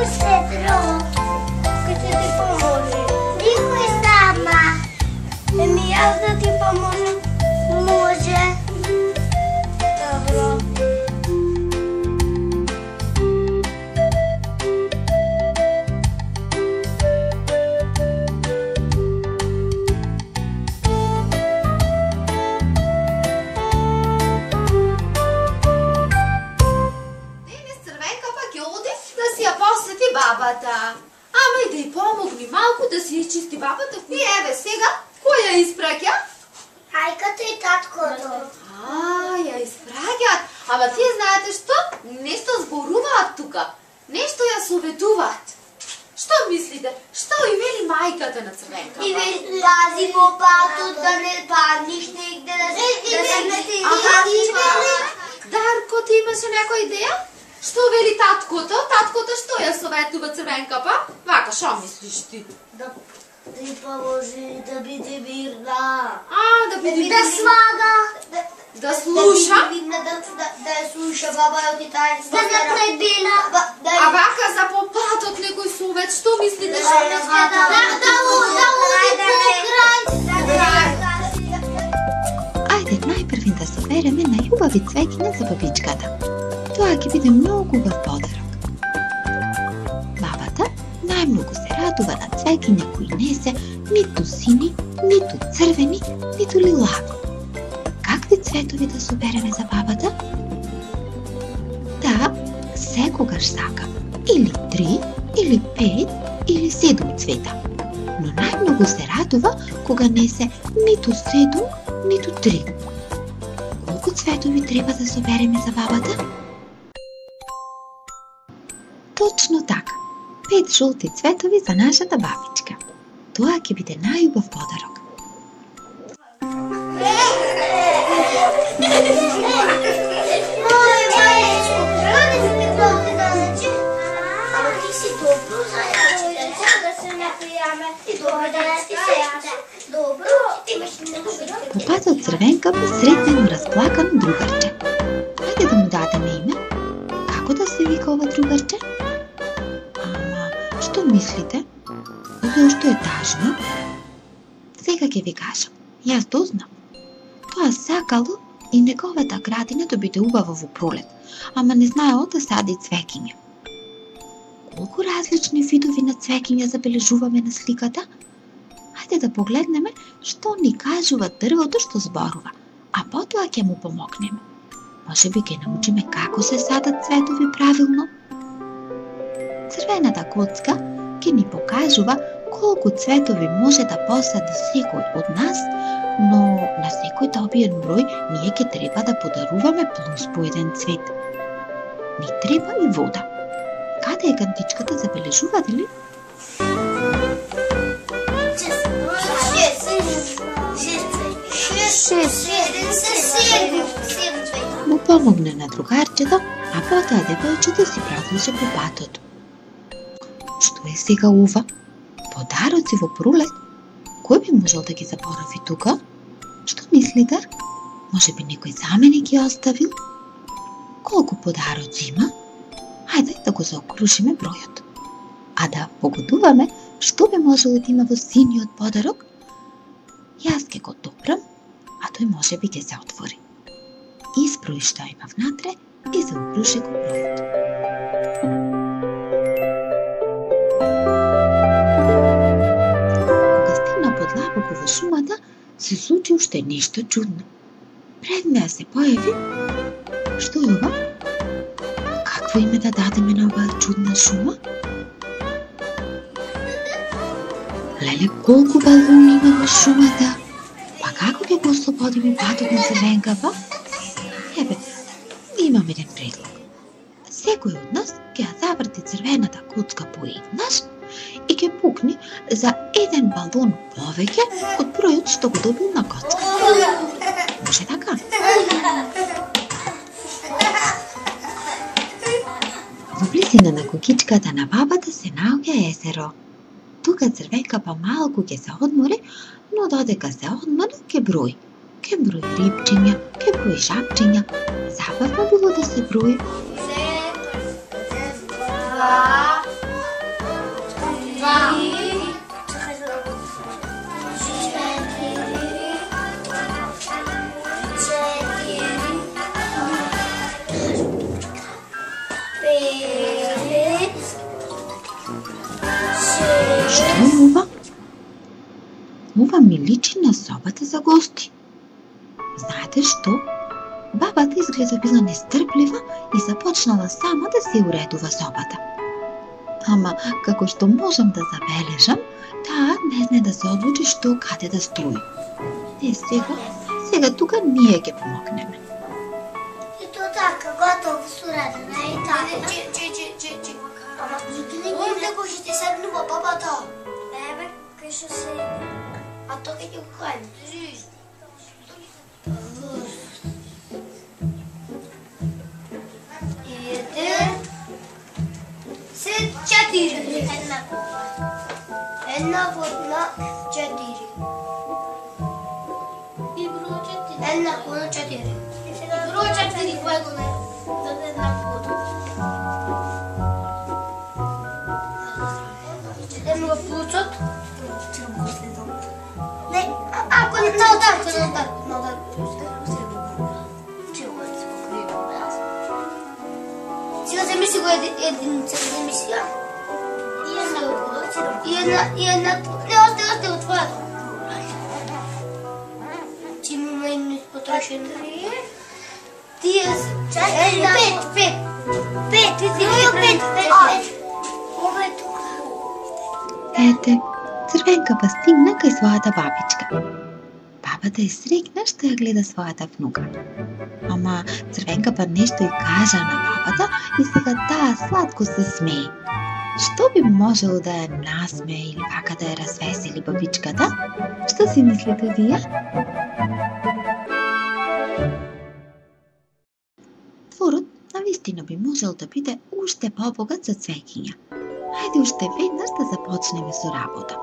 Сестро, ще ти поможи. Никой сама. Еми аз да ти помогна. Може. Добро. Бабата. Ама и да й помогни малко да си изчисти бабата. И еве сега, кой я изпракя? Айката и таткото. Я изпракят. Ама тие знаете што? Нешто зборуваат тука. Нешто ја советуваат. Што мислите? Што и вели мајката на Црвенка? И вели лази по патот, да не падниш негде, да се мети. Дарко, ти имаше некоја идеја? Што вели таткото? Таткото што ја советува Црвенка па? Вака, шо мислиш ти? Да ти положи, да биде мирна. Да биде да слага. Да слуша? Да ја слуша баба ја ти тај. Да ја предбила. А вака за по патот некој совет, што мислите? Да уди покрај. Ајде најпрви да собереме на љубави цвеќиња за бабичката. Тоа ќе биде многу убав подарок. Бабата најмногу се радува на цвеќиња кои не се ниту сини, ниту црвени, ниту лилави. Какви цветови да собереме за бабата? Да, секогаш сака. Или 3, или 5, или 7 цвета. Но најмногу се радува кога не се ниту 7, ниту 3. Колку цветови треба да собереме за бабата? Точно така. 5 жолти цветови за нашата бабичка. Тоа ќе биде најубав подарок. По патот Црвенка би сретнено расплакано другарче. Хајде да му дадеме име. Како да се вика ова другарче? Што мислите? Зошто е тажно? Сега ќе ви кажам. Јас дознам. Тоа сакало и неговата градина да биде убава во пролет, ама не знаело да сади цвеќиња. Колку различни видови на цвеќиња забележуваме на сликата? Хајде да погледнеме што ни кажува дрвото што зборува, а потоа ќе му помогнеме. Можеби ќе научиме како се садат цветови правилно. Црвената коцка ќе ни покажува колку цветови може да посади секој од нас, но на секој добиен број ние ќе треба да подаруваме плюс по еден цвет. Ни треба и вода. Каде е кантичката, забележувате ли? Му помогне на другарчето, а потоа девојчето си продолжи по патот. Што е сега ова? Подароци во пролет? Кој би можел да ги заборави тука? Што мислите? Може би некој заменик ги оставил? Колку подароци има? Хајде да го заокружиме бројот. А да погодуваме што би можело да има во синиот подарок? Јас ќе го допрам, а тој може би ќе се отвори. Изброи што има внатре и заокружи го бројот. Кога стигна подлабоко во шумата, се случи уште нешто чудно. Пред неа се појави... Што е ова? Какво име да дадеме на оваа чудна шума? Леле, колку балуни има во шумата? Па како ќе го ослободиме патот на Црвенка, па? Ебе, имам еден предлог. Секој од нас ќе ја заврти црвената коцка поеднаш и ќе пукни за еден балон повеќе од бројот што го добил на коцка. Може така? Во близина на кукичката на бабата се наоѓа езеро. Тука Црвенка па малку ќе се одмори, но додека се одмори ќе брои. Ќе брои рибчиња, ќе брои жабчиња. Забавно било да се брои. 2, Што е ова? Ова ми личи на собата за гости. Знаете што? Бабата изгледа била нестрплива и започнала сама да се уредува собата. Ама, како што можам да забележам, таа не знае да се одлучи што каде да стои. Сега тука ние ќе помогнеме. Ето така, готово с уредена и така. Че. Ама, овде кој ќе ти седнува бабата? Бе, кој ќе седне? А то ќе ќе уходи. Една на 4. И бро 4. Една на 4. Бро 4 кое го не? За една фото. Идем го получат. Не, ако не так. Сега вземи си го единица, вземи сега. И една... Не, още от това. Ти имаме едно изпотрошено. Тия са... Една... Пет. Ова е тук. Ете, Црвенкава стигна кај својата бабичка. Бабата е среќна што ја гледа својата внука. Ама Црвенкава нешто и кажа на бабата и сега таа сладко се смее. Што би можело да ја насмее или пака да ја развесели бабичката? Што си мислите вие? Дворот навистина би можел да биде уште побогат за цвеќиња. Хајде уште веднаш да започнеме со работа.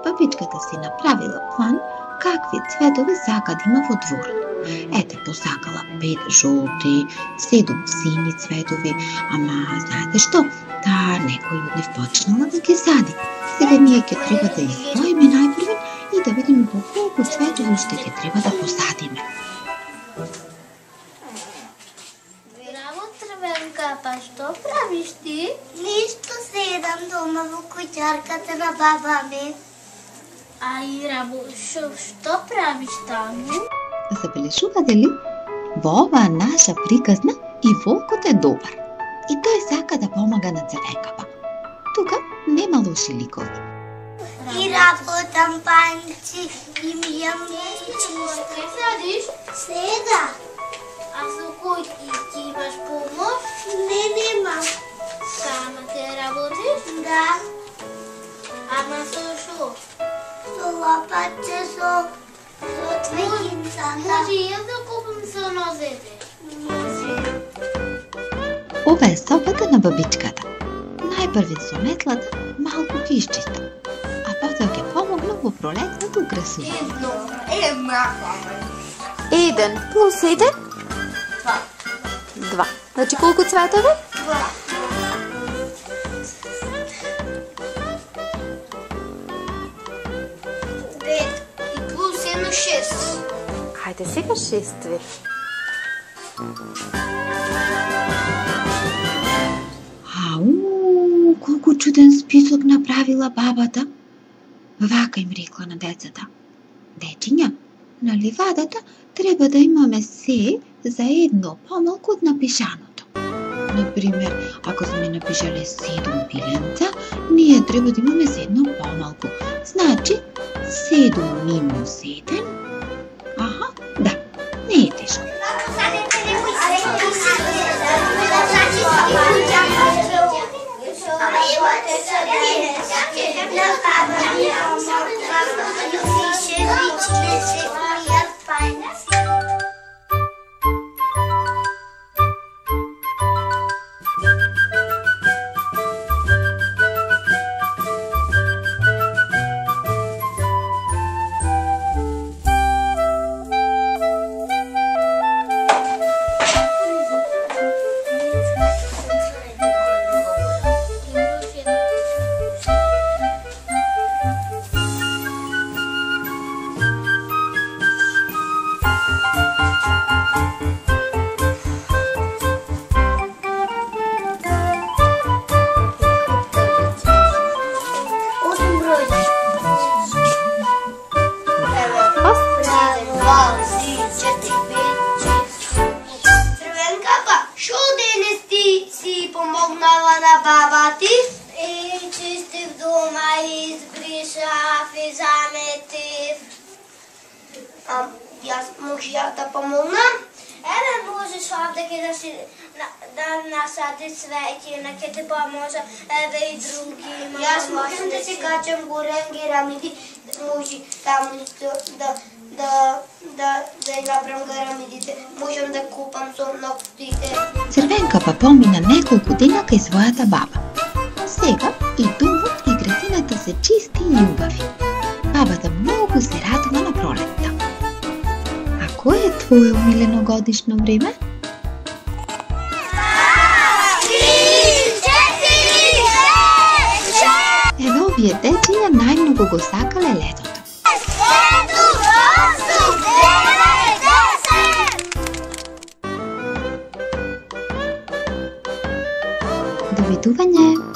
Бабичката си направила план какви цветови сака да има во дворот. Ете, посакала 5 жолти, 7 сини цветови, ама знаете што? Таа некој од нив почнала да ги сади. Сега ние ќе треба да изброиме најпрвен и да видиме по колку цветови уште ќе треба да посадиме. Браво, Црвенка, па што правиш ти? Ништо, седам дома во куќарката на баба ми. А Ирамо, што правиш таму? Забележувате ли? Во оваа наша приказна и волкот е добар. И тој сака да помага на Црвенкава. Тука нема лоши ликови. И работам панци, и мијам нечи. Ке садиш? Сега. А со кој ти имаш помош? Не, немам. Сама те работиш? Да. Ама со шо? Со лопатче, со цвеќица. Може и јас да купам со нозете? Може. Ова е собата на бабичката. Најпрви со метлата малку ќе исчиста, а потоа ќе помогна во пролетното украсување. 1 плюс 1? 2. Значи колку цветови? 2. И плюс 1 6. Хајде сега 6 цвет. Колку чуден список направила бабата. Вака им рекла на децата. Дечиња, на ливадата треба да имаме се за едно помалку од напишаното. Например, ако сме напишале 7 пиленца, ние треба да имаме за едно помалку. Значи, 7 минус 1. Аха, да, не е тешко. баба ти? И чистив дома, избришав и заметив. Може я да помогна? Можеш овде да насади цвеќе, на ке ти поможа, и други. Јас можам да си качам горе герамиди, може таму да направам герамидите, можам да купам со ноктите. Црвенка па помина неколку дена кај својата баба. Сега и домот и градината се чисти и убави. Бабата многу се радува на пролетта. А кој е твое умилено годишно време? Еве овие дечиња најмногу го сакале летото. Довидување!